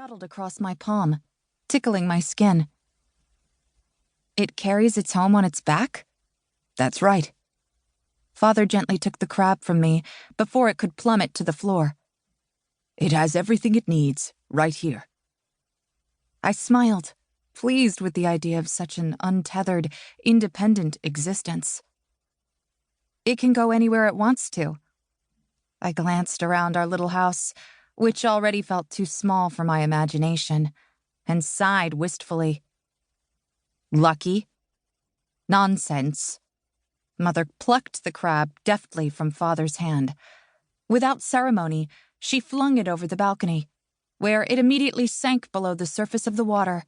scuttled across my palm, tickling my skin. It carries its home on its back? That's right. Father gently took the crab from me before it could plummet to the floor. It has everything it needs, right here. I smiled, pleased with the idea of such an untethered, independent existence. It can go anywhere it wants to. I glanced around our little house, which already felt too small for my imagination, and sighed wistfully. Lucky? Nonsense. Mother plucked the crab deftly from Father's hand. Without ceremony, she flung it over the balcony, where it immediately sank below the surface of the water.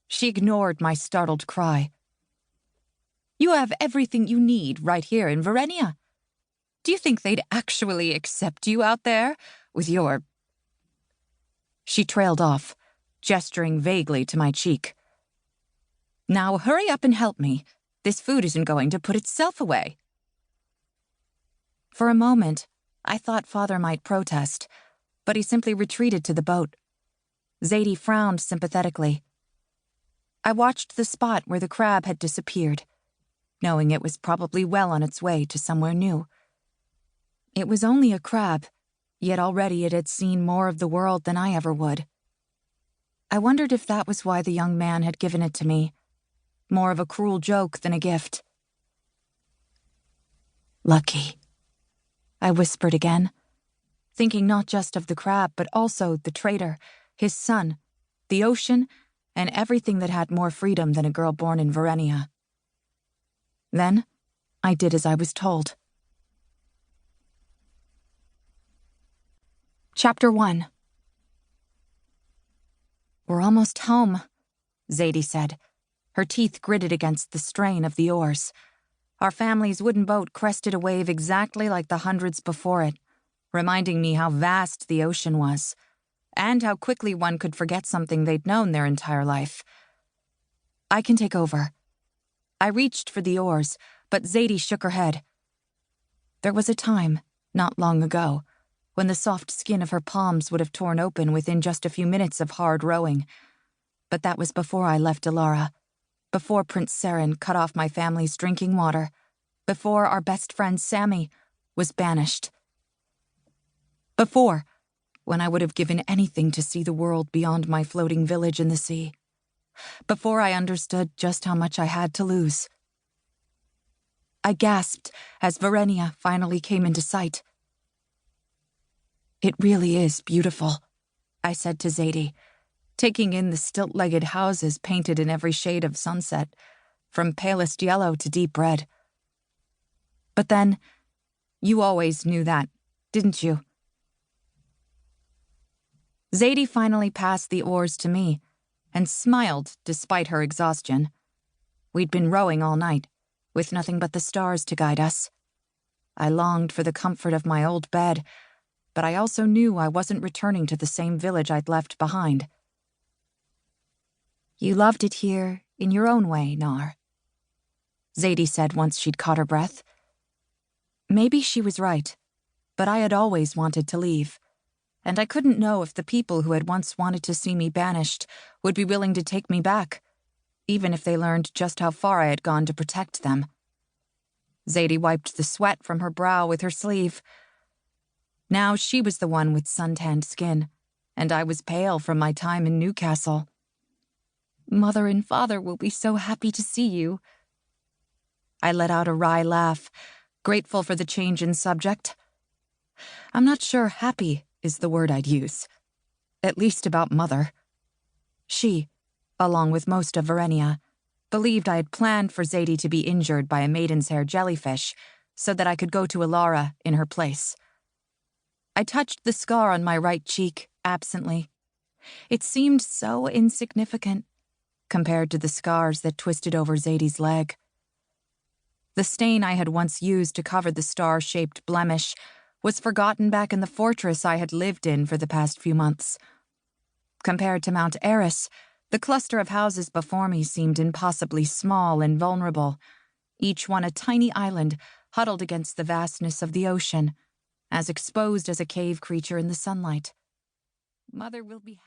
She ignored my startled cry. You have everything you need right here in Verenia. Do you think they'd actually accept you out there with your... She trailed off, gesturing vaguely to my cheek. Now hurry up and help me. This food isn't going to put itself away. For a moment, I thought Father might protest, but he simply retreated to the boat. Zadie frowned sympathetically. I watched the spot where the crab had disappeared, knowing it was probably well on its way to somewhere new. It was only a crab, yet already it had seen more of the world than I ever would. I wondered if that was why the young man had given it to me, more of a cruel joke than a gift. Lucky, I whispered again, thinking not just of the crab but also the traitor, his son, the ocean, and everything that had more freedom than a girl born in Verenia. Then, I did as I was told. Chapter 1. We're almost home, Zadie said, her teeth gritted against the strain of the oars. Our family's wooden boat crested a wave exactly like the hundreds before it, reminding me how vast the ocean was, and how quickly one could forget something they'd known their entire life. I can take over. I reached for the oars, but Zadie shook her head. There was a time, not long ago, when the soft skin of her palms would have torn open within just a few minutes of hard rowing. But that was before I left Alara, before Prince Saren cut off my family's drinking water, before our best friend Sammy was banished. Before, when I would have given anything to see the world beyond my floating village in the sea. Before I understood just how much I had to lose. I gasped as Verenia finally came into sight. It really is beautiful, I said to Zadie, taking in the stilt-legged houses painted in every shade of sunset, from palest yellow to deep red. But then, you always knew that, didn't you? Zadie finally passed the oars to me, and smiled despite her exhaustion. We'd been rowing all night, with nothing but the stars to guide us. I longed for the comfort of my old bed, but I also knew I wasn't returning to the same village I'd left behind. You loved it here in your own way, Nar, Zadie said once she'd caught her breath. Maybe she was right, but I had always wanted to leave, and I couldn't know if the people who had once wanted to see me banished would be willing to take me back, even if they learned just how far I had gone to protect them. Zadie wiped the sweat from her brow with her sleeve. Now she was the one with suntanned skin, and I was pale from my time in Newcastle. Mother and Father will be so happy to see you. I let out a wry laugh, grateful for the change in subject. I'm not sure happy is the word I'd use, at least about Mother. She, along with most of Verenia, believed I had planned for Zadie to be injured by a maiden's hair jellyfish so that I could go to Alara in her place. I touched the scar on my right cheek absently. It seemed so insignificant compared to the scars that twisted over Zadie's leg. The stain I had once used to cover the star-shaped blemish was forgotten back in the fortress I had lived in for the past few months. Compared to Mount Eris, the cluster of houses before me seemed impossibly small and vulnerable, each one a tiny island huddled against the vastness of the ocean, as exposed as a cave creature in the sunlight. Mother will be